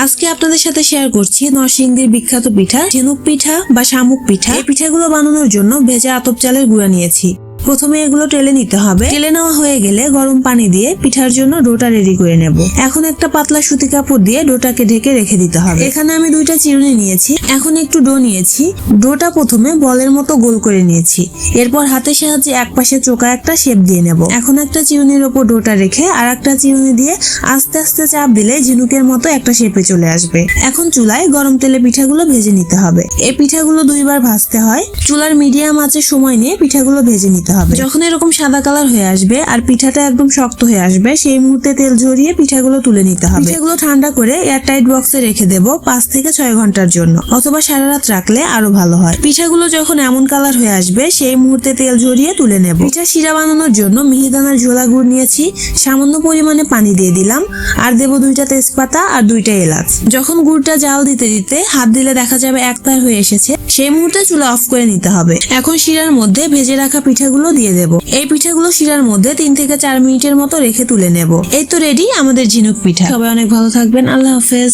আজকে আপনাদের সাথে শেয়ার করছি নরসিংদীর বিখ্যাত পিঠা ঝিনুক পিঠা বা শামুক পিঠা। এই পিঠাগুলো বানানোর জন্য ভেজা আতপ চালের গুঁড়া নিয়েছি। প্রথমে এগুলো টেলে নিতে হবে। টেলে নেওয়া হয়ে গেলে গরম পানি দিয়ে পিঠার জন্য ডোটা রেডি করে নেব। এখন একটা পাতলা সুতি কাপড় দিয়ে ডোটাকে ঢেকে রেখে দিতে হবে। এখানে আমি 2টা চিরুনি নিয়েছি। এখন একটু ডো নিয়েছি। ডোটা প্রথমে বলের মতো গোল করে নিয়েছি। এরপর হাতের সাহায্যে এক পাশে চোকা একটা শেপ দিয়ে নেব। এখন একটা চিরুনির ওপর ডোটা রেখে আর একটা চিরুনি দিয়ে আস্তে আস্তে চাপ দিলে ঝিনুকের মতো একটা শেপে চলে আসবে। এখন চুলায় গরম তেলে পিঠাগুলো ভেজে নিতে হবে। এই পিঠাগুলো 2বার ভাজতে হয়। চুলার মিডিয়াম আঁচে সময় নিয়ে পিঠাগুলো ভেজে নিতে হবে। যখন এরকম সাদা কালার হয়ে আসবে আর পিঠাটা একদম শক্ত হয়ে আসবে, সেই মুহূর্তে তেল ঝরিয়ে পিঠাগুলো তুলে নিতে হবে। পিঠাগুলো ঠান্ডা করে এয়ারটাইট বক্সে রেখে দেব 5 থেকে 6 ঘন্টার জন্য, অথবা সারা রাত রাখলে আরো ভালো হয়। পিঠাগুলো যখন এমন কালার হয়ে আসবে, সেই মুহূর্তে তেল ঝরিয়ে তুলে নেব। পিঠা শিরা বানানোর জন্য মিহিদানার ঝোলা গুড় নিয়েছি। সামান্য পরিমাণে পানি দিয়ে দিলাম আর দেব 2টা তেজপাতা আর 2টা এলাচ। যখন গুড়টা জাল দিতে দিতে হাত দিলে দেখা যাবে একতার হয়ে এসেছে, সেই মুহূর্তে চুলা অফ করে নিতে হবে। এখন শিরার মধ্যে ভেজে রাখা পিঠাগুলো দিয়ে দেব। এই পিঠাগুলো শিরার মধ্যে 3 থেকে 4 মিনিটের মতো রেখে তুলে নেব। এই তো রেডি আমাদের ঝিনুক পিঠা। সবাই অনেক ভালো থাকবেন। আল্লাহ হাফেজ।